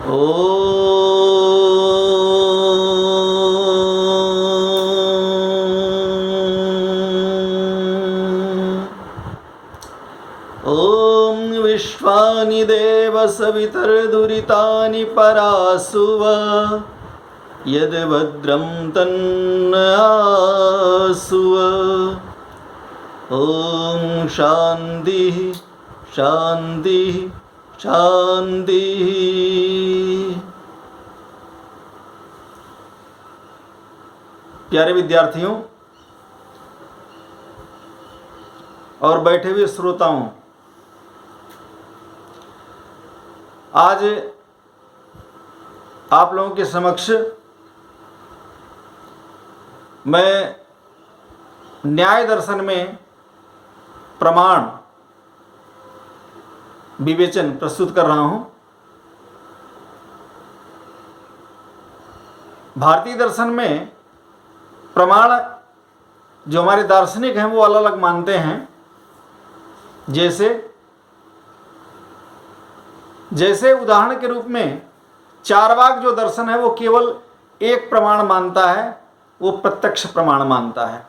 ॐ विश्वानि देव सवितर्दुरितानि परासुव यद्भद्रं तन्नासुव। ॐ शान्तिः शान्तिः शान्तिः। प्यारे विद्यार्थियों और बैठे हुए श्रोताओं, आज आप लोगों के समक्ष मैं न्याय दर्शन में प्रमाण विवेचन प्रस्तुत कर रहा हूं। भारतीय दर्शन में प्रमाण जो हमारे दार्शनिक हैं वो अलग अलग मानते हैं। जैसे उदाहरण के रूप में चारवाक जो दर्शन है वो केवल एक प्रमाण मानता है, वो प्रत्यक्ष प्रमाण मानता है।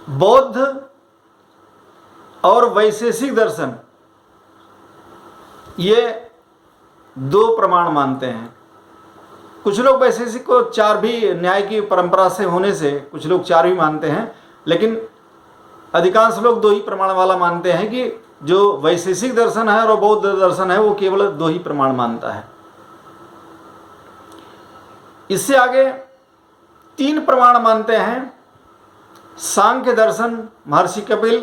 बौद्ध और वैशेषिक दर्शन ये दो प्रमाण मानते हैं। कुछ लोग वैशेषिक को चार भी, न्याय की परंपरा से होने से कुछ लोग चार भी मानते हैं, लेकिन अधिकांश लोग दो ही प्रमाण वाला मानते हैं कि जो वैशेषिक दर्शन है और बौद्ध दर्शन है वो केवल दो ही प्रमाण मानता है। इससे आगे तीन प्रमाण मानते हैं। सांख्य दर्शन महर्षि कपिल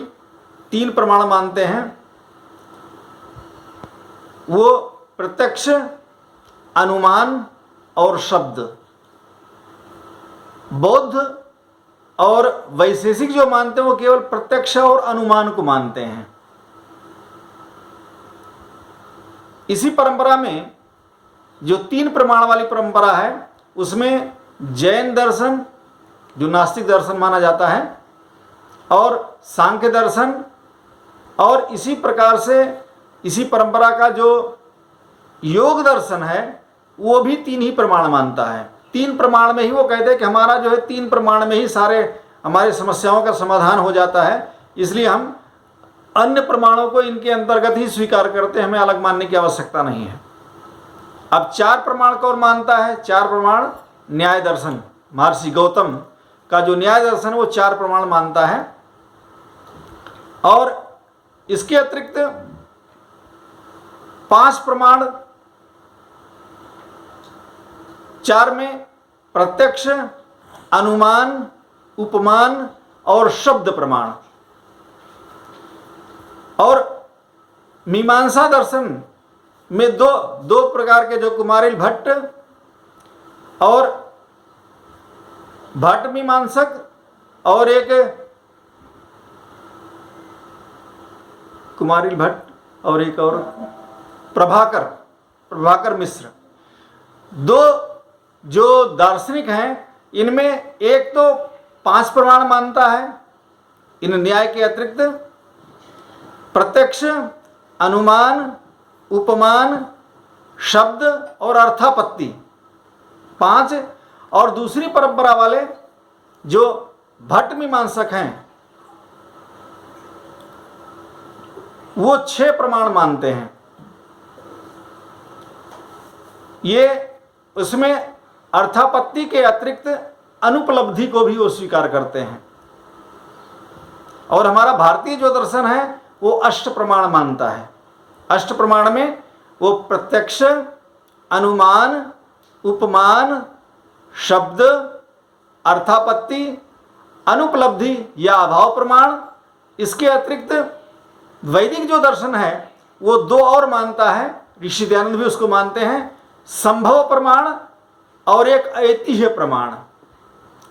तीन प्रमाण मानते हैं, वो प्रत्यक्ष, अनुमान और शब्द। बौद्ध और वैशेषिक जो मानते हैं वो केवल प्रत्यक्ष और अनुमान को मानते हैं। इसी परंपरा में जो तीन प्रमाण वाली परंपरा है उसमें जैन दर्शन जो नास्तिक दर्शन माना जाता है, और सांख्य दर्शन, और इसी प्रकार से इसी परंपरा का जो योग दर्शन है वो भी तीन ही प्रमाण मानता है। तीन प्रमाण में ही वो कहते हैं कि हमारा जो है तीन प्रमाण में ही सारे हमारी समस्याओं का समाधान हो जाता है, इसलिए हम अन्य प्रमाणों को इनके अंतर्गत ही स्वीकार करते हैं, हमें अलग मानने की आवश्यकता नहीं है। अब चार प्रमाण कौन मानता है? चार प्रमाण न्याय दर्शन, महर्षि गौतम का जो न्याय दर्शन वो चार प्रमाण मानता है। और इसके अतिरिक्त पांच प्रमाण, चार में प्रत्यक्ष, अनुमान, उपमान और शब्द प्रमाण। और मीमांसा दर्शन में दो प्रकार के, जो कुमारिल भट्ट और भट्ट मीमांसक, और एक कुमारिल भट्ट और एक और प्रभाकर मिश्र। दो जो दार्शनिक हैं इनमें एक तो पांच प्रमाण मानता है इन न्याय के अतिरिक्त, प्रत्यक्ष, अनुमान, उपमान, शब्द और अर्थापत्ति, पांच। और दूसरी परंपरा वाले जो भट्ट मीमांसक हैं वो छह प्रमाण मानते हैं। ये उसमें अर्थापत्ति के अतिरिक्त अनुपलब्धि को भी वो स्वीकार करते हैं। और हमारा भारतीय जो दर्शन है वो अष्ट प्रमाण मानता है। अष्ट प्रमाण में वो प्रत्यक्ष, अनुमान, उपमान, शब्द, अर्थापत्ति, अनुपलब्धि या अभाव प्रमाण, इसके अतिरिक्त वैदिक जो दर्शन है वो दो और मानता है, ऋषि दयानंद भी उसको मानते हैं, संभव प्रमाण और एक ऐतिह्य प्रमाण।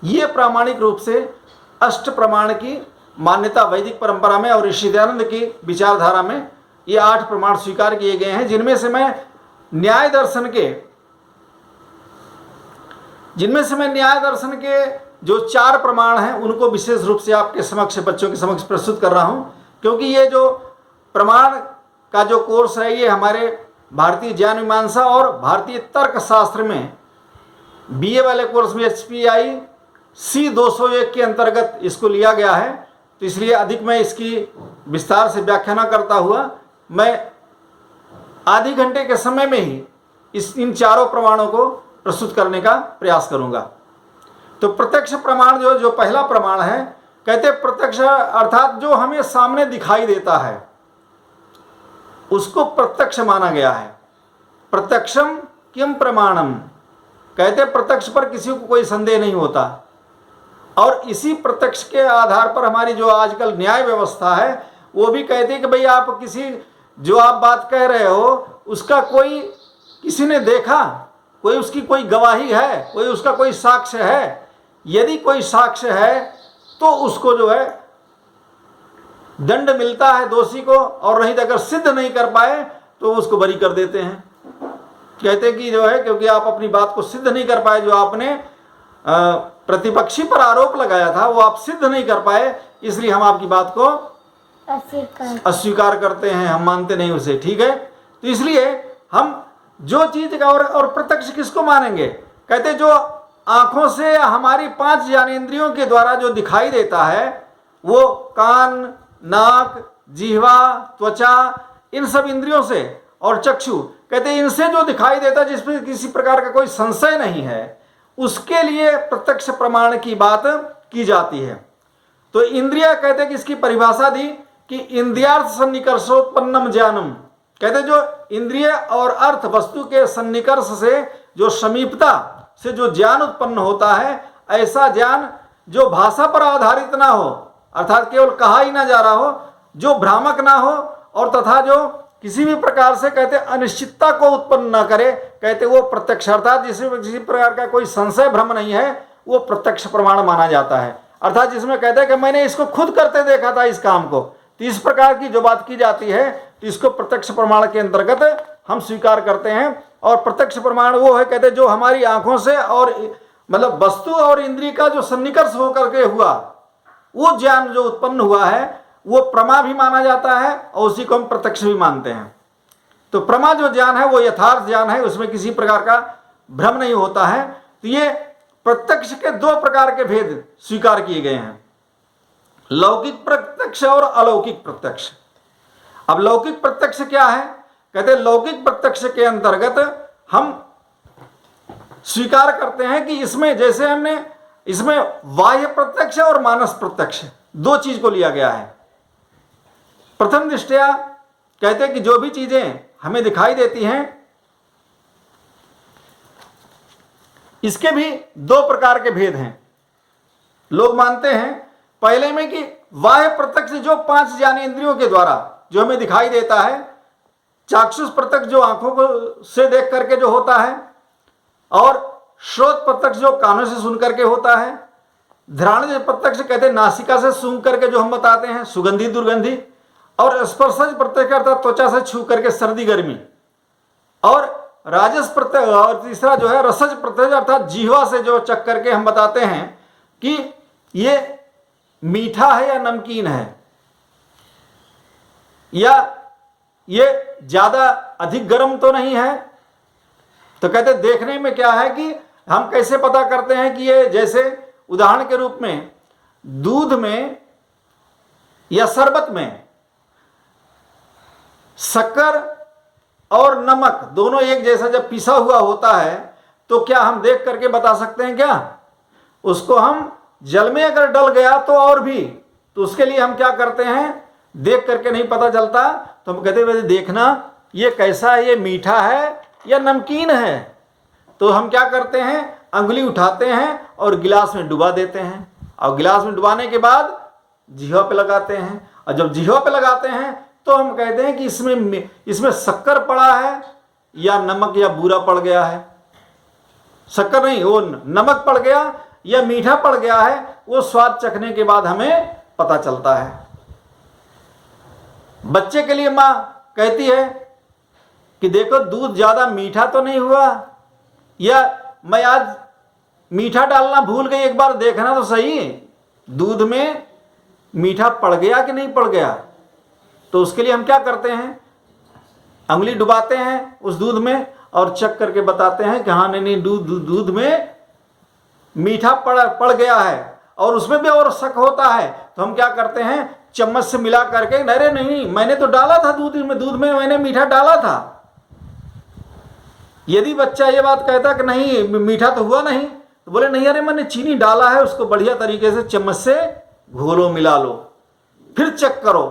ये प्रामाणिक रूप से अष्ट प्रमाण की मान्यता वैदिक परंपरा में और ऋषि दयानंद की विचारधारा में ये आठ प्रमाण स्वीकार किए गए हैं, जिनमें से मैं न्याय दर्शन के जो चार प्रमाण हैं उनको विशेष रूप से आपके समक्ष, बच्चों के समक्ष प्रस्तुत कर रहा हूं, क्योंकि ये जो प्रमाण का जो कोर्स है ये हमारे भारतीय ज्ञान मीमांसा और भारतीय तर्क शास्त्र में बीए वाले कोर्स में HPI C 201 के अंतर्गत इसको लिया गया है। तो इसलिए अधिक मैं इसकी विस्तार से व्याख्या न करता हुआ मैं आधे घंटे के समय में ही इन चारों प्रमाणों को प्रस्तुत करने का प्रयास करूंगा। तो प्रत्यक्ष प्रमाण जो पहला प्रमाण है, कहते प्रत्यक्ष अर्थात जो हमें सामने दिखाई देता है उसको प्रत्यक्ष माना गया है। प्रत्यक्षम किम प्रमाणम, कहते प्रत्यक्ष पर किसी को कोई संदेह नहीं होता। और इसी प्रत्यक्ष के आधार पर हमारी जो आजकल न्याय व्यवस्था है वो भी कहती है कि भाई आप किसी जो आप बात कह रहे हो उसका कोई किसी ने देखा, कोई उसकी कोई गवाही है, कोई उसका कोई साक्ष्य है। यदि कोई साक्ष्य है तो उसको जो है दंड मिलता है दोषी को, और नहीं तो अगर सिद्ध नहीं कर पाए तो उसको बरी कर देते हैं। कहते कि जो है क्योंकि आप अपनी बात को सिद्ध नहीं कर पाए, जो आपने प्रतिपक्षी पर आरोप लगाया था वो आप सिद्ध नहीं कर पाए, इसलिए हम आपकी बात को अस्वीकार करते हैं, हम मानते नहीं उसे। ठीक है, तो इसलिए हम जो चीज का और प्रत्यक्ष किसको मानेंगे, कहते जो आंखों से हमारी 5 ज्ञानेंद्रियों के द्वारा जो दिखाई देता है वो कान, नाक, जिह्वा, त्वचा, इन सब इंद्रियों से, और चक्षु, कहते इनसे जो दिखाई देता है जिसमें किसी प्रकार का कोई संशय नहीं है, उसके लिए प्रत्यक्ष प्रमाण की बात की जाती है। तो इंद्रिय कहते कि इसकी परिभाषा दी कि इंद्रियार्थ सन्निकर्षोत्पन्नम ज्ञानम, कहते जो इंद्रिय और अर्थ वस्तु के सन्निकर्ष से जो समीपता से जो ज्ञान उत्पन्न होता है, ऐसा ज्ञान जो भाषा पर आधारित ना हो, अर्थात केवल कहा ही ना जा रहा हो, जो भ्रामक ना हो, और तथा जो किसी भी प्रकार से कहते अनिश्चितता को उत्पन्न न करे, कहते वो प्रत्यक्ष, अर्थात जिसमें किसी प्रकार का कोई संशय भ्रम नहीं है, वो प्रत्यक्ष प्रमाण माना जाता है। अर्थात जिसमें कहते हैं कि मैंने इसको खुद करते देखा था इस काम को, तो इस प्रकार की जो बात की जाती है तो इसको प्रत्यक्ष प्रमाण के अंतर्गत हम स्वीकार करते हैं। और प्रत्यक्ष प्रमाण वो है, कहते जो हमारी आंखों से और मतलब वस्तु और इंद्रिय का जो सन्निकर्ष होकर के हुआ वो ज्ञान जो उत्पन्न हुआ है वो प्रमा भी माना जाता है, और उसी को हम प्रत्यक्ष भी मानते हैं। तो प्रमा जो ज्ञान है वो यथार्थ ज्ञान है, उसमें किसी प्रकार का भ्रम नहीं होता है। तो ये प्रत्यक्ष के 2 प्रकार के भेद स्वीकार किए गए हैं, लौकिक प्रत्यक्ष और अलौकिक प्रत्यक्ष। अब लौकिक प्रत्यक्ष क्या है, कहते लौकिक प्रत्यक्ष के अंतर्गत हम स्वीकार करते हैं कि इसमें जैसे हमने इसमें बाह्य प्रत्यक्ष और मानस प्रत्यक्ष 2 चीज को लिया गया है। प्रथम दृष्टया कहते हैं कि जो भी चीजें हमें दिखाई देती हैं इसके भी 2 प्रकार के भेद हैं। लोग मानते हैं पहले में कि बाह्य प्रत्यक्ष जो 5 ज्ञानेंद्रियों के द्वारा जो हमें दिखाई देता है, चाक्षुष प्रत्यक्ष जो आंखों को से देख करके जो होता है, और श्रोत प्रत्यक्ष जो कानों से सुन करके होता है, घ्राण प्रत्यक्ष कहते हैं नासिका से सूंघ करके जो हम बताते हैं सुगंधी दुर्गंधी, और स्पर्शज प्रत्यक्ष अर्थात त्वचा से छू करके सर्दी गर्मी, और राजस प्रत्यक्ष, और तीसरा जो है रसज प्रत्यक्ष अर्थात जीवा से जो चख करके हम बताते हैं कि ये मीठा है या नमकीन है, या ये ज्यादा अधिक गर्म तो नहीं है। तो कहते देखने में क्या है कि हम कैसे पता करते हैं कि ये, जैसे उदाहरण के रूप में दूध में या शरबत में शक्कर और नमक दोनों एक जैसा जब पिसा हुआ होता है तो क्या हम देख करके बता सकते हैं क्या? उसको हम जल में अगर डल गया तो और भी, तो उसके लिए हम क्या करते हैं, देख करके नहीं पता चलता, तो हम कहते हैं देखना ये कैसा है, ये मीठा है या नमकीन है। तो हम क्या करते हैं, अंगुली उठाते हैं और गिलास में डुबा देते हैं, और गिलास में डुबाने के बाद जीवा पे लगाते हैं, और जब जीवा पे लगाते हैं तो हम कहते हैं कि इसमें शक्कर पड़ा है या नमक या बूरा पड़ गया है। शक्कर नहीं, वो नमक पड़ गया या मीठा पड़ गया है, वो स्वाद चखने के बाद हमें पता चलता है। बच्चे के लिए माँ कहती है कि देखो दूध ज्यादा मीठा तो नहीं हुआ, या मैं आज मीठा डालना भूल गई, एक बार देखना तो सही दूध में मीठा पड़ गया कि नहीं पड़ गया। तो उसके लिए हम क्या करते हैं, अंगुली डुबाते हैं उस दूध में और चख करके बताते हैं कि हाँ नहीं दूध में मीठा पड़ गया है, और उसमें भी और शक होता है तो हम क्या करते हैं, चम्मच से मिला करके, अरे नहीं मैंने तो डाला था दूध में मैंने मीठा डाला था। यदि बच्चा ये बात कहता कि नहीं मीठा तो हुआ नहीं, तो बोले नहीं अरे मैंने चीनी डाला है, उसको बढ़िया तरीके से चम्मच से घोलो मिला लो फिर चेक करो।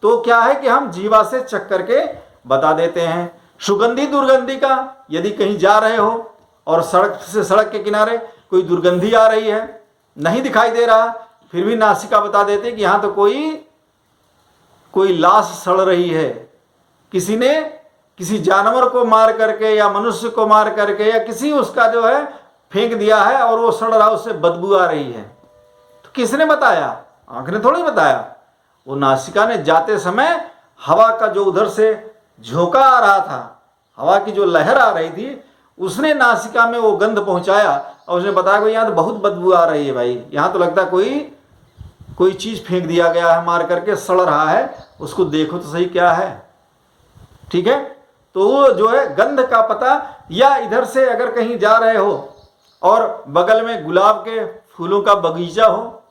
तो क्या है कि हम जीवा से चेक करके बता देते हैं। सुगंधी दुर्गंधी का, यदि कहीं जा रहे हो और सड़क के किनारे कोई दुर्गंधी आ रही है, नहीं दिखाई दे रहा, फिर भी नासिका बता देते कि यहाँ तो कोई लाश सड़ रही है, किसी ने किसी जानवर को मार करके या मनुष्य को मार करके या किसी उसका जो है फेंक दिया है और वो सड़ रहा, उससे बदबू आ रही है। तो किसने बताया, आंख ने थोड़ी बताया, वो नासिका ने जाते समय हवा का जो उधर से झोंका आ रहा था, हवा की जो लहर आ रही थी, उसने नासिका में वो गंध पहुंचाया और उसने बताया कि यहाँ तो बहुत बदबू आ रही है भाई, यहाँ तो लगता है कोई चीज फेंक दिया गया है, मार करके सड़ रहा है, उसको देखो तो सही क्या है। ठीक है, तो वो जो है गंध का पता, या इधर से अगर कहीं जा रहे हो और बगल में गुलाब के फूलों का बगीचा हो,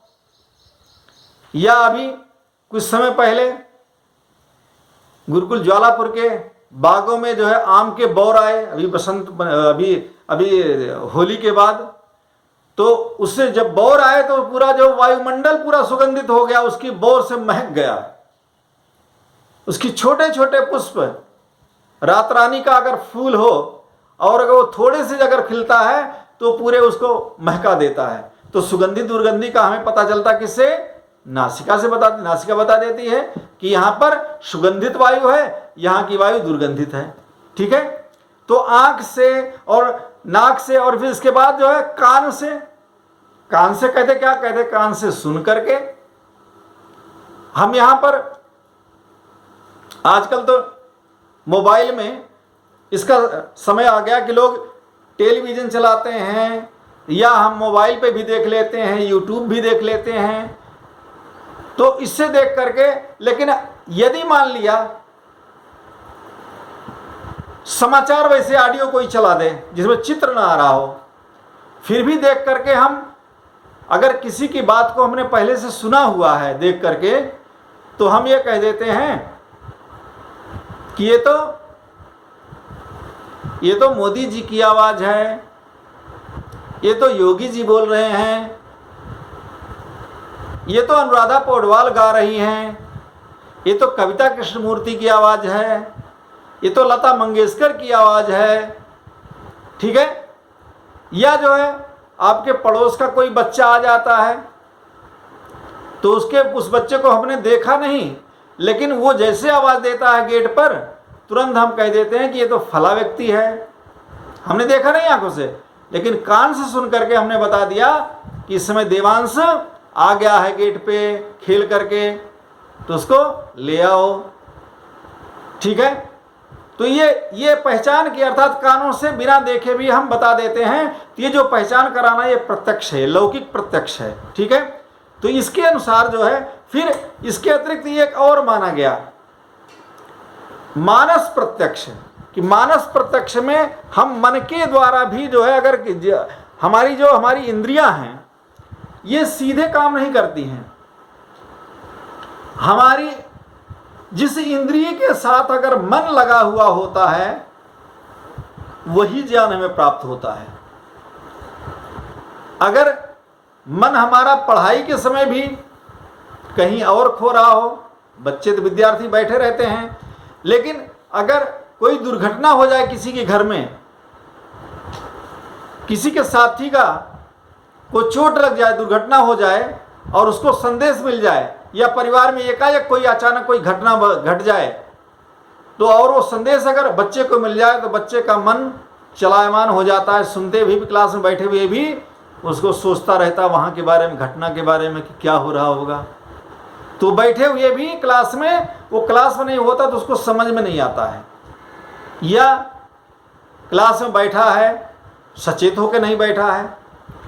या अभी कुछ समय पहले गुरुकुल ज्वालापुर के बागों में जो है आम के बौर आए, अभी होली के बाद, तो उससे जब बौर आए तो पूरा जो वायुमंडल पूरा सुगंधित हो गया, उसकी बौर से महक गया। उसकी छोटे छोटे पुष्प, रात रानी का अगर फूल हो और अगर वो थोड़े से अगर खिलता है तो पूरे उसको महका देता है। तो सुगंधित दुर्गंधी का हमें पता चलता किससे, नासिका से नासिका बता देती है कि यहाँ पर सुगंधित वायु है, यहाँ की वायु दुर्गंधित है। ठीक है, तो आंख से और नाक से, और फिर इसके बाद जो है कान से कहते क्या कहते, कान से सुन करके। हम यहां पर आजकल तो मोबाइल में इसका समय आ गया कि लोग टेलीविजन चलाते हैं, या हम मोबाइल पे भी देख लेते हैं, यूट्यूब भी देख लेते हैं, तो इससे देख करके। लेकिन यदि मान लिया समाचार वैसे ऑडियो कोई चला दे जिसमें चित्र ना आ रहा हो, फिर भी देख करके हम अगर किसी की बात को हमने पहले से सुना हुआ है देख करके, तो हम ये कह देते हैं कि ये तो मोदी जी की आवाज है, ये तो योगी जी बोल रहे हैं, ये तो अनुराधा पौडवाल गा रही हैं, ये तो कविता कृष्णमूर्ति की आवाज है, ये तो लता मंगेशकर की आवाज है। ठीक है, या जो है आपके पड़ोस का कोई बच्चा आ जाता है, तो उस बच्चे को हमने देखा नहीं, लेकिन वो जैसे आवाज देता है गेट पर, तुरंत हम कह देते हैं कि ये तो फला व्यक्ति है। हमने देखा नहीं आंखों से, लेकिन कान से सुन करके हमने बता दिया कि इस समय देवांश आ गया है गेट पे खेल करके, तो उसको ले आओ। ठीक है, तो ये पहचान की, अर्थात कानों से बिना देखे भी हम बता देते हैं। तो ये जो पहचान कराना, ये प्रत्यक्ष है, लौकिक प्रत्यक्ष है। ठीक है, तो इसके अनुसार जो है, फिर इसके अतिरिक्त एक और माना गया मानस प्रत्यक्ष, कि मानस प्रत्यक्ष में हम मन के द्वारा भी जो है, अगर हमारी इंद्रियां हैं ये सीधे काम नहीं करती हैं, हमारी जिस इंद्रिय के साथ अगर मन लगा हुआ होता है वही ज्ञान हमें प्राप्त होता है। अगर मन हमारा पढ़ाई के समय भी कहीं और खो रहा हो, बच्चे तो विद्यार्थी बैठे रहते हैं, लेकिन अगर कोई दुर्घटना हो जाए किसी के घर में, किसी के साथी का कोई चोट लग जाए, दुर्घटना हो जाए और उसको संदेश मिल जाए, या परिवार में एकाएक कोई अचानक कोई घटना घट जाए, तो और वो संदेश अगर बच्चे को मिल जाए तो बच्चे का मन चलायमान हो जाता है। सुनते हुए भी, क्लास में बैठे हुए भी उसको सोचता रहता है वहाँ के बारे में, घटना के बारे में कि क्या हो रहा होगा। तो बैठे हुए भी क्लास में, वो क्लास में नहीं होता तो उसको समझ में नहीं आता है, या क्लास में बैठा है सचेत होकर नहीं बैठा है,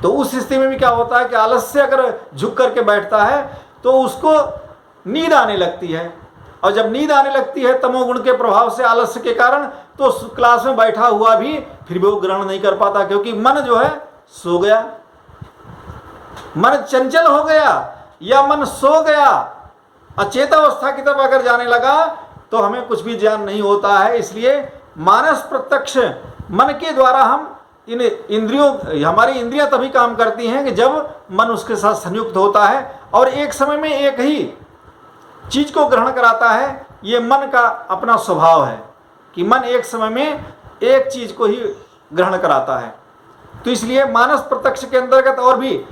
तो उस स्थिति में भी क्या होता है कि आलस से अगर झुक करके बैठता है तो उसको नींद आने लगती है। और जब नींद आने लगती है तमोगुण के प्रभाव से, आलस्य के कारण, तो क्लास में बैठा हुआ भी फिर भी वो ग्रहण नहीं कर पाता, क्योंकि मन जो है सो गया, मन चंचल हो गया या मन सो गया, अचेत अवस्था की तरफ अगर जाने लगा तो हमें कुछ भी ज्ञान नहीं होता है। इसलिए मानस प्रत्यक्ष मन के द्वारा हम इन इंद्रियों, हमारी इंद्रियां तभी काम करती हैं कि जब मन उसके साथ संयुक्त होता है और एक समय में एक ही चीज को ग्रहण कराता है। ये मन का अपना स्वभाव है कि मन एक समय में एक चीज को ही ग्रहण कराता है। तो इसलिए मानस प्रत्यक्ष के अंतर्गत और भी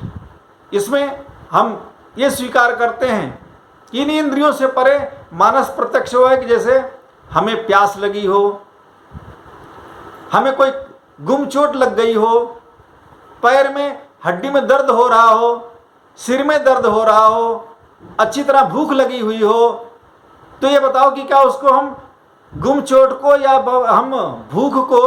इसमें हम ये स्वीकार करते हैं कि इन इंद्रियों से परे मानस प्रत्यक्ष हुआ है कि जैसे हमें प्यास लगी हो, हमें कोई गुम चोट लग गई हो, पैर में हड्डी में दर्द हो रहा हो, सिर में दर्द हो रहा हो, अच्छी तरह भूख लगी हुई हो, तो ये बताओ कि क्या उसको हम गुम चोट को या हम भूख को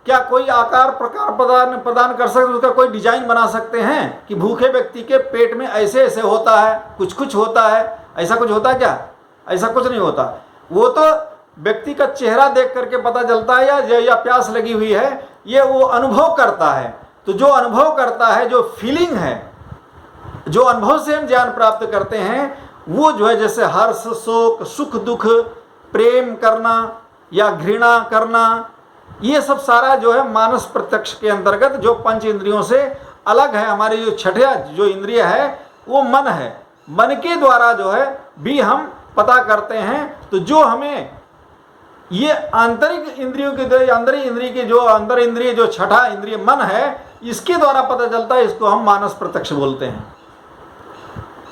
क्या कोई आकार प्रकार प्रदान कर सकते, उसका कोई डिजाइन बना सकते हैं कि भूखे व्यक्ति के पेट में ऐसे ऐसे होता है, कुछ कुछ होता है, ऐसा कुछ होता है क्या? ऐसा कुछ नहीं होता। वो तो व्यक्ति का चेहरा देख करके पता चलता है या प्यास लगी हुई है, ये वो अनुभव करता है। तो जो अनुभव करता है, जो फीलिंग है, जो अनुभव से हम ज्ञान प्राप्त करते हैं, वो जो है जैसे हर्ष, शोक, सुख, दुख, प्रेम करना या घृणा करना, ये सब सारा जो है मानस प्रत्यक्ष के अंतर्गत जो पंच इंद्रियों से अलग है। हमारी जो छठा जो इंद्रिय है वो मन है। मन के द्वारा जो है भी हम पता करते हैं। तो जो हमें ये आंतरिक इंद्रियों के अंदर इंद्रिय के जो अंदर इंद्रिय जो छठा इंद्रिय मन है, इसके द्वारा पता चलता है, इसको हम मानस प्रत्यक्ष बोलते हैं।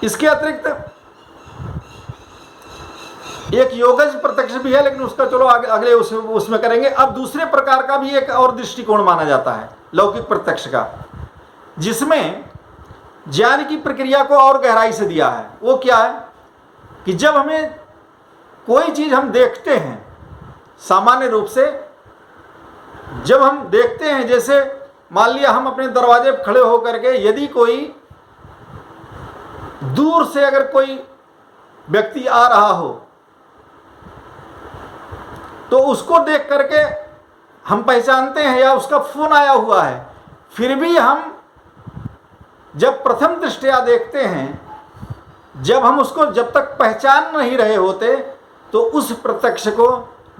इसके अतिरिक्त एक योगज प्रत्यक्ष भी है, लेकिन उसका चलो अगले उसमें करेंगे। अब दूसरे प्रकार का भी एक और दृष्टिकोण माना जाता है लौकिक प्रत्यक्ष का, जिसमें ज्ञान की प्रक्रिया को और गहराई से दिया है। वो क्या है कि जब हमें कोई चीज हम देखते हैं, सामान्य रूप से जब हम देखते हैं, जैसे मान लिया हम अपने दरवाजे पर खड़े होकर के यदि कोई दूर से अगर कोई व्यक्ति आ रहा हो तो उसको देख करके हम पहचानते हैं, या उसका फोन आया हुआ है, फिर भी हम जब प्रथम दृष्टया देखते हैं, जब हम उसको जब तक पहचान नहीं रहे होते, तो उस प्रत्यक्ष को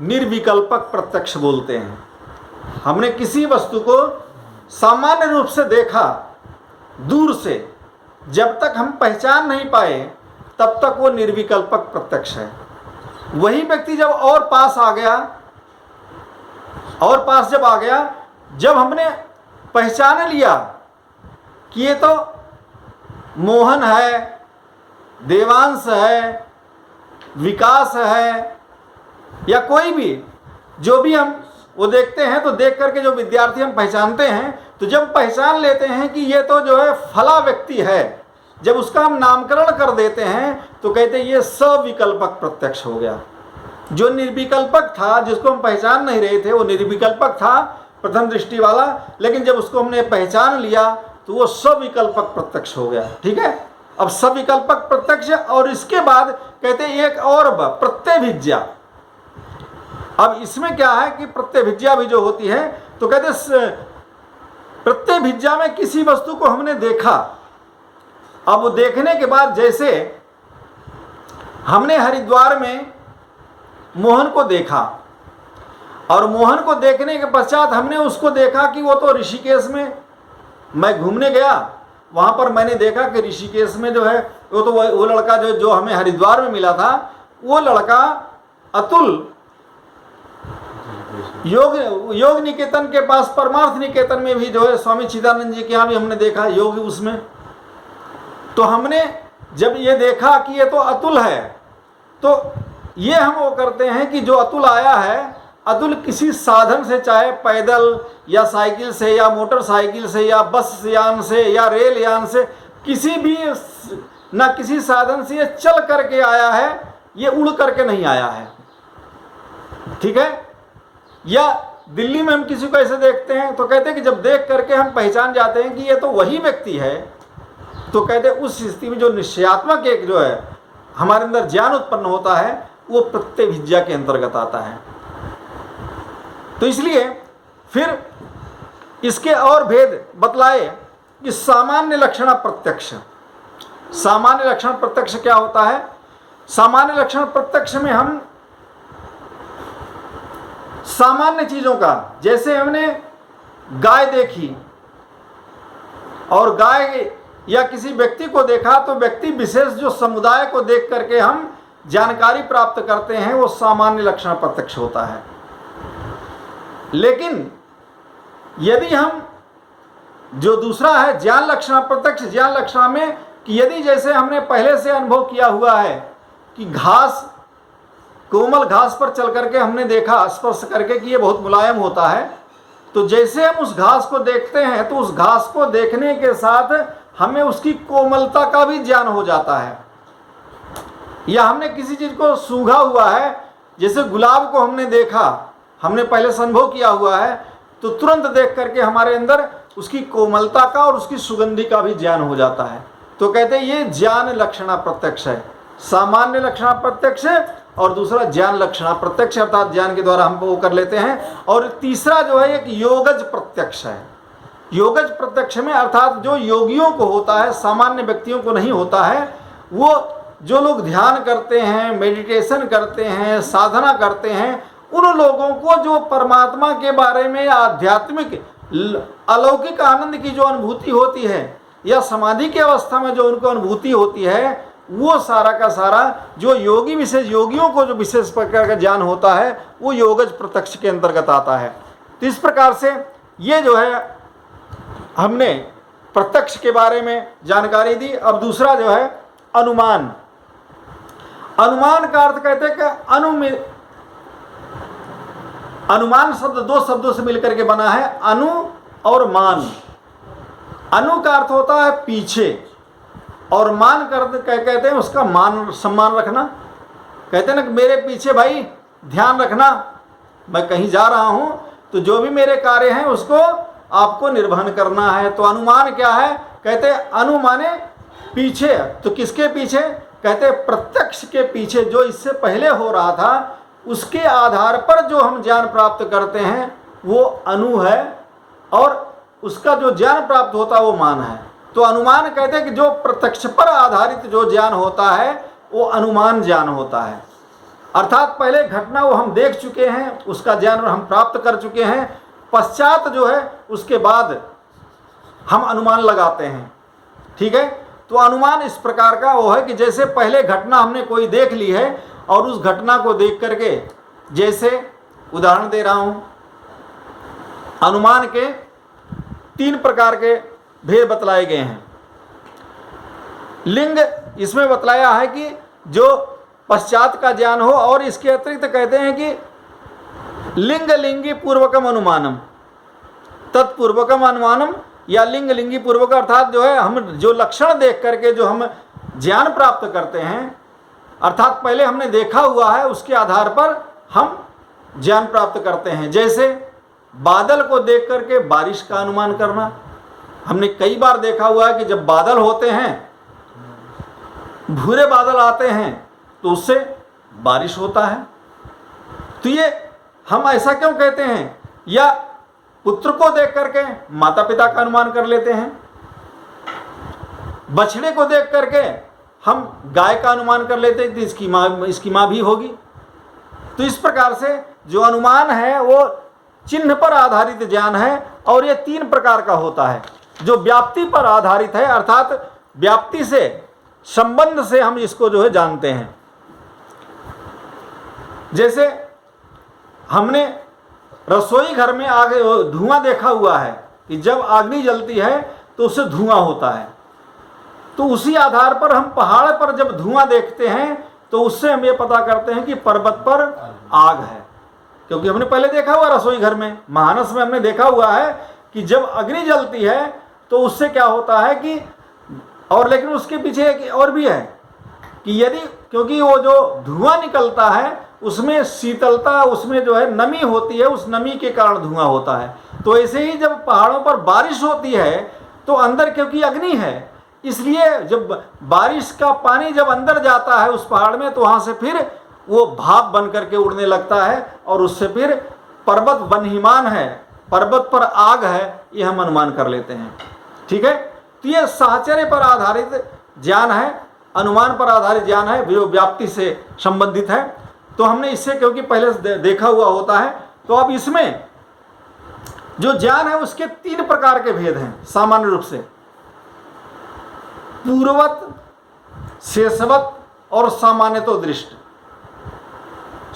निर्विकल्पक प्रत्यक्ष बोलते हैं। हमने किसी वस्तु को सामान्य रूप से देखा दूर से, जब तक हम पहचान नहीं पाए तब तक वो निर्विकल्पक प्रत्यक्ष है। वही व्यक्ति जब और पास आ गया, और पास जब आ गया, जब हमने पहचान लिया कि ये तो मोहन है, देवांश है, विकास है, या कोई भी जो भी हम वो देखते हैं, तो देख करके जो विद्यार्थी हम पहचानते हैं, तो जब पहचान लेते हैं कि ये तो जो है फला व्यक्ति है, जब उसका हम नामकरण कर देते हैं तो कहते हैं ये सविकल्पक प्रत्यक्ष हो गया। जो निर्विकल्पक था, जिसको हम पहचान नहीं रहे थे, वो निर्विकल्पक था प्रथम दृष्टि वाला, लेकिन जब उसको हमने पहचान लिया तो वो सविकल्पक प्रत्यक्ष हो गया। ठीक है, अब सविकल्पक प्रत्यक्ष, और इसके बाद कहते हैं एक और प्रत्यभिज्ञा। अब इसमें क्या है कि प्रत्यभिज्ञा भी जो होती है, तो कहते प्रत्यभिज्ञा में किसी वस्तु को हमने देखा, अब वो देखने के बाद, जैसे हमने हरिद्वार में मोहन को देखा, और मोहन को देखने के पश्चात हमने उसको देखा कि वो तो ऋषिकेश में, मैं घूमने गया वहाँ पर मैंने देखा कि ऋषिकेश में जो है वो लड़का जो हमें हरिद्वार में मिला था, वो लड़का अतुल योग निकेतन के पास, परमार्थ निकेतन में भी जो है स्वामी चिदानंद जी के यहाँ भी हमने देखा योग उसमें। तो हमने जब ये देखा कि ये तो अतुल है, तो ये हम वो करते हैं कि जो अतुल आया है, अतुल किसी साधन से, चाहे पैदल या साइकिल से या मोटरसाइकिल से या बस यान से या रेल यान से, किसी भी ना किसी साधन से ये चल करके आया है, ये उड़ करके नहीं आया है। ठीक है, या दिल्ली में हम किसी को ऐसे देखते हैं तो कहते हैं कि जब देख करके हम पहचान जाते हैं कि ये तो वही व्यक्ति है, तो कहते हैं उस स्थिति में जो निश्चयात्मक एक जो है हमारे अंदर ज्ञान उत्पन्न होता है, वो प्रत्यभिज्ञा के अंतर्गत आता है। तो इसलिए फिर इसके और भेद बतलाए कि सामान्य लक्षण प्रत्यक्ष। सामान्य लक्षण प्रत्यक्ष क्या होता है? सामान्य लक्षण प्रत्यक्ष में हम सामान्य चीजों का, जैसे हमने गाय देखी और गाय या किसी व्यक्ति को देखा, तो व्यक्ति विशेष जो समुदाय को देख करके हम जानकारी प्राप्त करते हैं, वो सामान्य लक्षण प्रत्यक्ष होता है। लेकिन यदि हम जो दूसरा है ज्ञान लक्षण प्रत्यक्ष, ज्ञान लक्षण में कि यदि जैसे हमने पहले से अनुभव किया हुआ है कि घास, कोमल घास पर चल करके हमने देखा स्पर्श करके कि ये बहुत मुलायम होता है, तो जैसे हम उस घास को देखते हैं तो उस घास को देखने के साथ हमें उसकी कोमलता का भी ज्ञान हो जाता है। या हमने किसी चीज को सूंघा हुआ है, जैसे गुलाब को हमने देखा, हमने पहले से अनुभव किया हुआ है, तो तुरंत देख करके हमारे अंदर उसकी कोमलता का और उसकी सुगंधि का भी ज्ञान हो जाता है। तो कहते हैं ये ज्ञान लक्षण प्रत्यक्ष है। सामान्य लक्षण प्रत्यक्ष और दूसरा ज्ञान लक्षण प्रत्यक्ष, अर्थात ज्ञान के द्वारा हम वो कर लेते हैं। और तीसरा जो है एक योगज प्रत्यक्ष है। योगज प्रत्यक्ष में अर्थात जो योगियों को होता है, सामान्य व्यक्तियों को नहीं होता है, वो जो लोग ध्यान करते हैं, मेडिटेशन करते हैं, साधना करते हैं, उन लोगों को जो परमात्मा के बारे में आध्यात्मिक अलौकिक आनंद की जो अनुभूति होती है या समाधि की अवस्था में जो उनको अनुभूति होती है, वो सारा का सारा जो योगी विशेष योगियों को जो विशेष प्रकार का ज्ञान होता है, वो योगज प्रत्यक्ष के अंतर्गत आता है। तो इस प्रकार से ये जो है हमने प्रत्यक्ष के बारे में जानकारी दी। अब दूसरा जो है अनुमान। अनुमान का अर्थ कहते हैं कि अनुमान शब्द दो शब्दों से मिलकर के बना है, अनु और मान। अनु का अर्थ होता है पीछे, और मान कर कहते हैं उसका मान सम्मान रखना। कहते हैं ना कि मेरे पीछे भाई ध्यान रखना, मैं कहीं जा रहा हूं तो जो भी मेरे कार्य हैं उसको आपको निर्वहन करना है। तो अनुमान क्या है? कहते हैं अनु माने पीछे। तो किसके पीछे? कहते हैं प्रत्यक्ष के पीछे। जो इससे पहले हो रहा था उसके आधार पर जो हम ज्ञान प्राप्त करते हैं वो अनु है, और उसका जो ज्ञान प्राप्त होता है वो मान है। तो अनुमान कहते हैं कि जो प्रत्यक्ष पर आधारित जो ज्ञान होता है वो अनुमान ज्ञान होता है। अर्थात पहले घटना वो हम देख चुके हैं, उसका ज्ञान हम प्राप्त कर चुके हैं, पश्चात जो है उसके बाद हम अनुमान लगाते हैं। ठीक है? तो अनुमान इस प्रकार का वो है कि जैसे पहले घटना हमने कोई देख ली है और उस घटना को देख करके, जैसे उदाहरण दे रहा हूं, अनुमान के 3 प्रकार के भेद बतलाए गए हैं। लिंग इसमें बतलाया है कि जो पश्चात का ज्ञान हो, और इसके अतिरिक्त कहते हैं कि लिंग लिंगी पूर्वकम अनुमानम, तत्पूर्वकम अनुमानम, या लिंग लिंगी पूर्वक, अर्थात जो है हम जो लक्षण देख करके जो हम ज्ञान प्राप्त करते हैं, अर्थात पहले हमने देखा हुआ है उसके आधार पर हम ज्ञान प्राप्त करते हैं। जैसे बादल को देख करके बारिश का अनुमान करना। हमने कई बार देखा हुआ है कि जब बादल होते हैं, भूरे बादल आते हैं, तो उससे बारिश होता है। तो ये हम ऐसा क्यों कहते हैं? या पुत्र को देख करके माता पिता का अनुमान कर लेते हैं, बछड़े को देख करके हम गाय का अनुमान कर लेते हैं कि इसकी माँ भी होगी। तो इस प्रकार से जो अनुमान है वो चिन्ह पर आधारित ज्ञान है, और ये 3 प्रकार का होता है। जो व्याप्ति पर आधारित है, अर्थात व्याप्ति से, संबंध से हम इसको जो है जानते हैं। जैसे हमने रसोई घर में आग धुआं देखा हुआ है कि जब अग्नि जलती है तो उससे धुआं होता है, तो उसी आधार पर हम पहाड़ पर जब धुआं देखते हैं तो उससे हम ये पता करते हैं कि पर्वत पर आग है, क्योंकि हमने पहले देखा हुआ रसोई घर में, महानस में हमने देखा हुआ है कि जब अग्नि जलती है तो उससे क्या होता है कि, और लेकिन उसके पीछे एक और भी है कि यदि, क्योंकि वो जो धुआं निकलता है उसमें शीतलता, उसमें जो है नमी होती है, उस नमी के कारण धुआं होता है। तो ऐसे ही जब पहाड़ों पर बारिश होती है तो अंदर, क्योंकि अग्नि है, इसलिए जब बारिश का पानी जब अंदर जाता है उस पहाड़ में, तो वहाँ से फिर वो भाप बन करके उड़ने लगता है और उससे फिर पर्वत वन्यमान है, पर्वत पर आग है, ये हम अनुमान कर लेते हैं। ठीक है, तो ये साहचर्य पर आधारित ज्ञान है, अनुमान पर आधारित ज्ञान है, जो व्याप्ति से संबंधित है। तो हमने इससे क्योंकि पहले से देखा हुआ होता है, तो अब इसमें जो ज्ञान है उसके 3 प्रकार के भेद हैं सामान्य रूप से, पूर्ववत, शेषवत और सामान्यतो दृष्ट।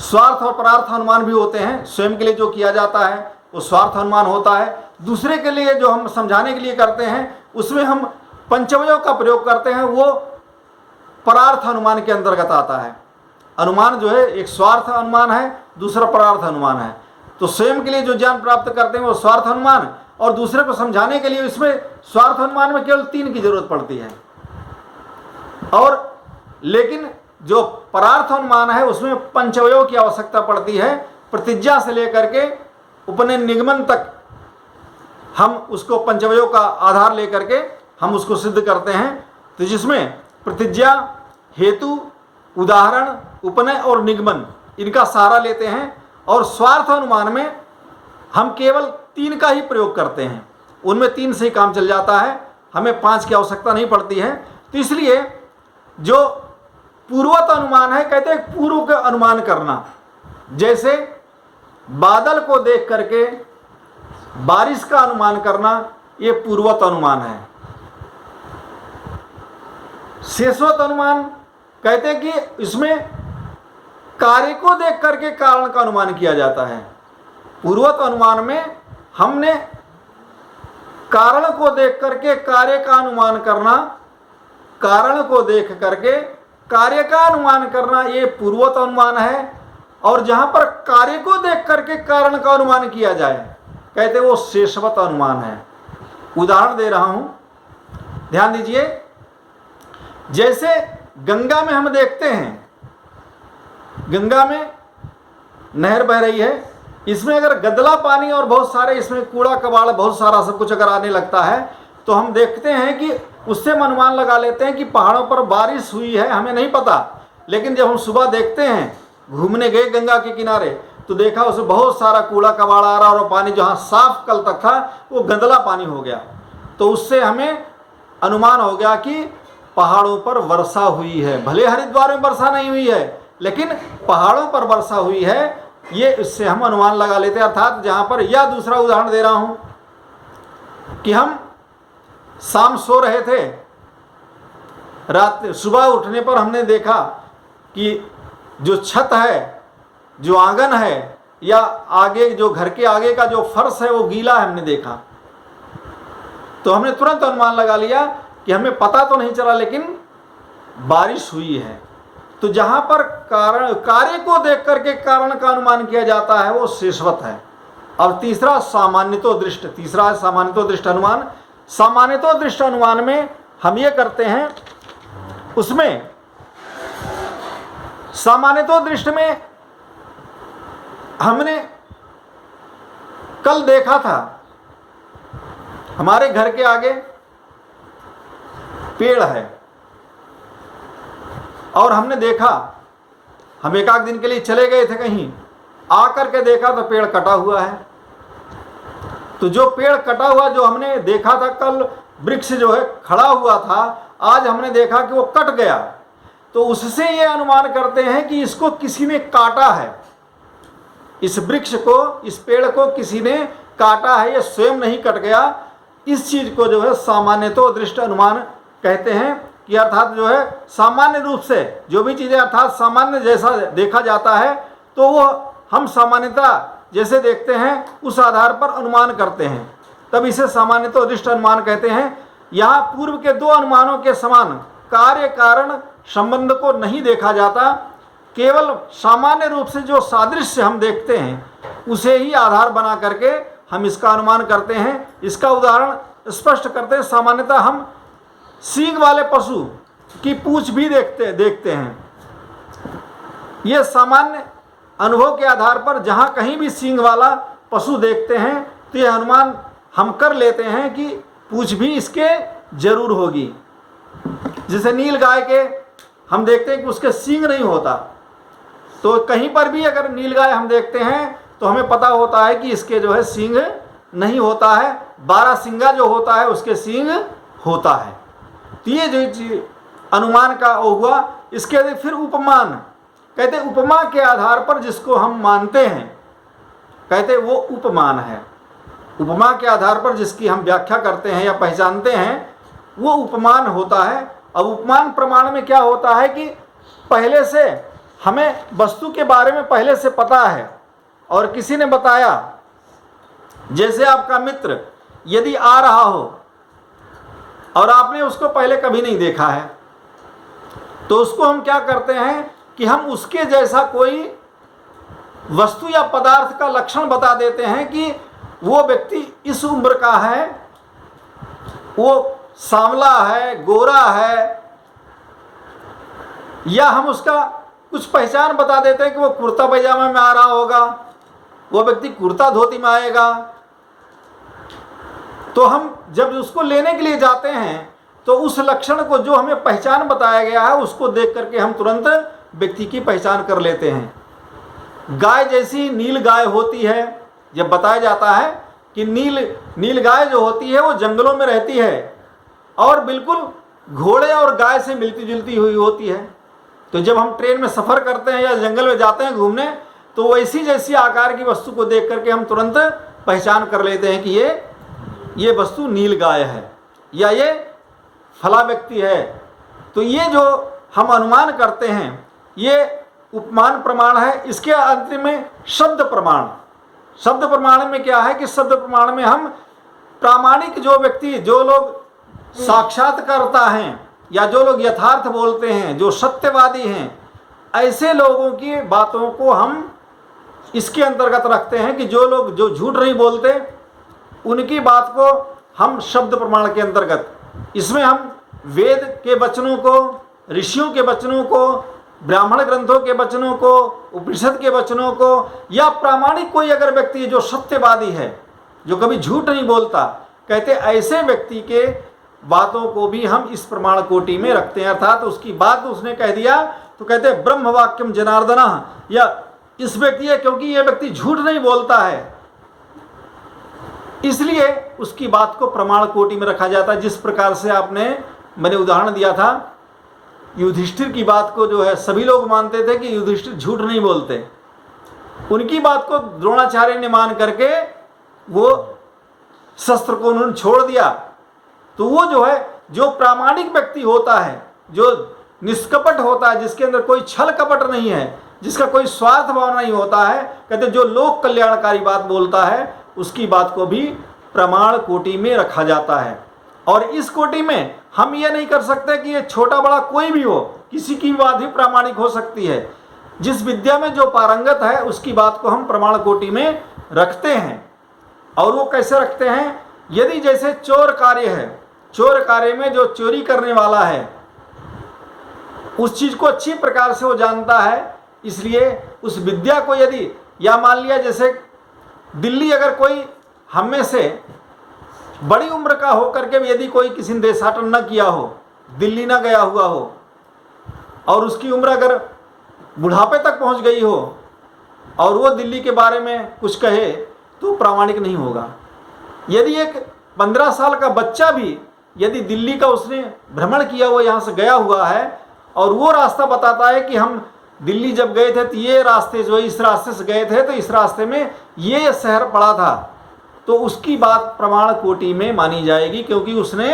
स्वार्थ और परार्थ अनुमान भी होते हैं, स्वयं के लिए जो किया जाता है वो स्वार्थ अनुमान होता है, दूसरे के लिए जो हम समझाने के लिए करते हैं उसमें हम पंचमयों का प्रयोग करते हैं, वो परार्थ अनुमान के अंतर्गत आता है। अनुमान जो है एक स्वार्थ अनुमान है, दूसरा परार्थ अनुमान है। तो स्वयं के लिए जो ज्ञान प्राप्त करते हैं वो स्वार्थ अनुमान, और दूसरे को समझाने के लिए इसमें स्वार्थ अनुमान में केवल 3 की जरूरत पड़ती है। और लेकिन जो परार्थ अनुमान है उसमें पंचवयों की आवश्यकता पड़ती है, प्रतिज्ञा से लेकर के उपनयन निगमन तक हम उसको पंचवयों का आधार लेकर के हम उसको सिद्ध करते हैं। तो जिसमें प्रतिज्ञा, हेतु, उदाहरण, उपनय और निगमन इनका सहारा लेते हैं, और स्वार्थ अनुमान में हम केवल 3 का ही प्रयोग करते हैं, उनमें 3 से ही काम चल जाता है, हमें 5 की आवश्यकता नहीं पड़ती है। तो इसलिए जो पूर्वत अनुमान है, कहते हैं पूर्व का अनुमान करना, जैसे बादल को देख करके बारिश का अनुमान करना, ये पूर्वत अनुमान है। शेषवत अनुमान कहते हैं कि इसमें कार्य को देख करके कारण का अनुमान किया जाता है। पूर्वत अनुमान में हमने कारण को देख करके कार्य का अनुमान करना, कारण को देख करके कार्य का अनुमान करना, ये पूर्वत अनुमान है। और जहां पर कार्य को देख करके कारण का अनुमान किया जाए, कहते वो शेषवत अनुमान है। उदाहरण दे रहा हूं, ध्यान दीजिए। जैसे गंगा में हम देखते हैं, गंगा में नहर बह रही है, इसमें अगर गदला पानी और बहुत सारे इसमें कूड़ा कबाड़ बहुत सारा सब कुछ अगर आने लगता है, तो हम देखते हैं कि उससे हम अनुमान लगा लेते हैं कि पहाड़ों पर बारिश हुई है, हमें नहीं पता। लेकिन जब हम सुबह देखते हैं, घूमने गए गंगा के किनारे, तो देखा उसमें बहुत सारा कूड़ा कबाड़ आ रहा, और पानी जहाँ साफ कल तक था वो गंदला पानी हो गया। तो उससे हमें अनुमान हो गया कि पहाड़ों पर वर्षा हुई है। भले हरिद्वार में वर्षा नहीं हुई है, लेकिन पहाड़ों पर वर्षा हुई है, ये इससे हम अनुमान लगा लेते हैं। अर्थात जहाँ पर, या दूसरा उदाहरण दे रहा हूँ कि हम शाम सो रहे थे, रात सुबह उठने पर हमने देखा कि जो छत है, जो आंगन है, या आगे जो घर के आगे का जो फर्श है वो गीला है, हमने देखा। तो हमने तुरंत अनुमान लगा लिया कि हमें पता तो नहीं चला, लेकिन बारिश हुई है। तो जहां पर कारण, कार्य को देख करके कारण का अनुमान किया जाता है, वो शेषवत है। अब तीसरा सामान्यतो दृष्ट, तीसरा है सामान्यतो दृष्ट अनुमान। सामान्यतो दृष्ट अनुमान में हम ये करते हैं, उसमें सामान्यतो दृष्ट में हमने कल देखा था, हमारे घर के आगे पेड़ है, और हमने देखा, हम एक आध दिन के लिए चले गए थे कहीं, आकर के देखा तो पेड़ कटा हुआ है। तो जो पेड़ कटा हुआ जो हमने देखा था कल, वृक्ष जो है खड़ा हुआ था, आज हमने देखा कि वो कट गया। तो उससे ये अनुमान करते हैं कि इसको किसी ने काटा है, इस वृक्ष को, इस पेड़ को किसी ने काटा है, ये स्वयं नहीं कट गया। इस चीज को जो है सामान्यतो दृष्ट अनुमान कहते हैं, कि अर्थात जो है सामान्य रूप से जो भी चीजें अर्थात सामान्य जैसा देखा जाता है, तो वो हम सामान्यता जैसे देखते हैं उस आधार पर अनुमान करते हैं, तब इसे सामान्यतो दृष्ट अनुमान कहते हैं। यहाँ पूर्व के 2 अनुमानों के समान कार्य कारण संबंध को नहीं देखा जाता, केवल सामान्य रूप से जो सादृश्य हम देखते हैं उसे ही आधार बना करके हम इसका अनुमान करते हैं। इसका उदाहरण स्पष्ट करते हैं। सामान्यतः हम सींग वाले पशु की पूंछ भी देखते हैं। यह सामान्य अनुभव के आधार पर जहाँ कहीं भी सींग वाला पशु देखते हैं तो यह अनुमान हम कर लेते हैं कि पूंछ भी इसके जरूर होगी। जैसे नील गाय के हम देखते हैं कि उसके सींग नहीं होता, तो कहीं पर भी अगर नीलगाय हम देखते हैं तो हमें पता होता है कि इसके जो है सींग नहीं होता है, 12 सिंगा जो होता है उसके सींग होता है। तो ये जो अनुमान का हुआ। इसके बाद फिर उपमान, कहते उपमा के आधार पर जिसको हम मानते हैं, कहते वो उपमान है। उपमा के आधार पर जिसकी हम व्याख्या करते हैं या पहचानते हैं वो उपमान होता है। अब उपमान प्रमाण में क्या होता है कि पहले से हमें वस्तु के बारे में पहले से पता है और किसी ने बताया, जैसे आपका मित्र यदि आ रहा हो और आपने उसको पहले कभी नहीं देखा है, तो उसको हम क्या करते हैं कि हम उसके जैसा कोई वस्तु या पदार्थ का लक्षण बता देते हैं कि वो व्यक्ति इस उम्र का है, वो सांवला है, गोरा है, या हम उसका कुछ पहचान बता देते हैं कि वो कुर्ता पैजामा में आ रहा होगा, वो व्यक्ति कुर्ता धोती में आएगा। तो हम जब उसको लेने के लिए जाते हैं तो उस लक्षण को जो हमें पहचान बताया गया है उसको देख करके हम तुरंत व्यक्ति की पहचान कर लेते हैं। गाय जैसी नील गाय होती है, जब बताया जाता है कि नील गाय जो होती है वो जंगलों में रहती है और बिल्कुल घोड़े और गाय से मिलती जुलती हुई होती है। तो जब हम ट्रेन में सफ़र करते हैं या जंगल में जाते हैं घूमने, तो वैसी जैसी आकार की वस्तु को देख करके हम तुरंत पहचान कर लेते हैं कि ये वस्तु नील गाय है या ये फला व्यक्ति है। तो ये जो हम अनुमान करते हैं ये उपमान प्रमाण है। इसके अंतरिम में शब्द प्रमाण। शब्द प्रमाण में क्या है कि शब्द प्रमाण में हम प्रामाणिक जो व्यक्ति, जो लोग साक्षात्कारता हैं या जो लोग यथार्थ बोलते हैं, जो सत्यवादी हैं, ऐसे लोगों की बातों को हम इसके अंतर्गत रखते हैं कि जो लोग जो झूठ नहीं बोलते उनकी बात को हम शब्द प्रमाण के अंतर्गत, इसमें हम वेद के वचनों को, ऋषियों के वचनों को, ब्राह्मण ग्रंथों के वचनों को, उपनिषद के वचनों को, या प्रामाणिक कोई अगर व्यक्ति जो सत्यवादी है, जो कभी झूठ नहीं बोलता, कहते ऐसे व्यक्ति के बातों को भी हम इस प्रमाण कोटि में रखते हैं। अर्थात उसकी बात उसने कह दिया तो कहते ब्रह्म वाक्यम जनार्दन, या इस व्यक्ति है क्योंकि यह व्यक्ति झूठ नहीं बोलता है इसलिए उसकी बात को प्रमाण कोटि में रखा जाता है। जिस प्रकार से मैंने उदाहरण दिया था, युधिष्ठिर की बात को जो है सभी लोग मानते थे कि युधिष्ठिर झूठ नहीं बोलते, उनकी बात को द्रोणाचार्य ने मान करके वो शस्त्र को उन्होंने छोड़ दिया। तो वो जो है, जो प्रामाणिक व्यक्ति होता है, जो निष्कपट होता है, जिसके अंदर कोई छल कपट नहीं है, जिसका कोई स्वार्थ भाव नहीं होता है, कहते जो लोक कल्याणकारी बात बोलता है उसकी बात को भी प्रमाण कोटि में रखा जाता है। और इस कोटि में हम ये नहीं कर सकते कि ये छोटा बड़ा कोई भी हो, किसी की बात भी प्रामाणिक हो सकती है। जिस विद्या में जो पारंगत है उसकी बात को हम प्रमाण कोटि में रखते हैं। और वो कैसे रखते हैं? यदि जैसे चोर कार्य है, चोर कार्य में जो चोरी करने वाला है उस चीज को अच्छी प्रकार से वो जानता है, इसलिए उस विद्या को यदि, या मान लिया जैसे दिल्ली अगर कोई हम में से बड़ी उम्र का होकर के यदि कोई किसी ने देशाटन न किया हो, दिल्ली न गया हुआ हो, और उसकी उम्र अगर बुढ़ापे तक पहुंच गई हो और वो दिल्ली के बारे में कुछ कहे तो प्रामाणिक नहीं होगा। यदि एक 15 साल का बच्चा भी यदि दिल्ली का उसने भ्रमण किया हुआ, यहाँ से गया हुआ है, और वो रास्ता बताता है कि हम दिल्ली जब गए थे तो ये रास्ते जो इस रास्ते से गए थे तो इस रास्ते में ये शहर पड़ा था, तो उसकी बात प्रमाण कोटि में मानी जाएगी क्योंकि उसने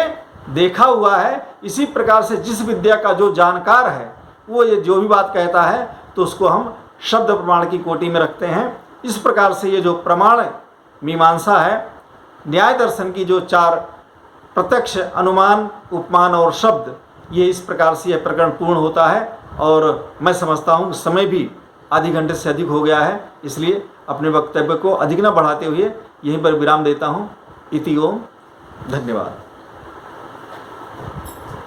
देखा हुआ है। इसी प्रकार से जिस विद्या का जो जानकार है वो ये जो भी बात कहता है तो उसको हम शब्द प्रमाण की कोटि में रखते हैं। इस प्रकार से ये जो प्रमाण मीमांसा है, न्याय दर्शन की जो 4 प्रत्यक्ष, अनुमान, उपमान और शब्द, ये इस प्रकार से यह प्रकरण पूर्ण होता है। और मैं समझता हूँ समय भी आधे घंटे से अधिक हो गया है, इसलिए अपने वक्तव्य को अधिक न बढ़ाते हुए यहीं पर विराम देता हूँ। इति ओम, धन्यवाद।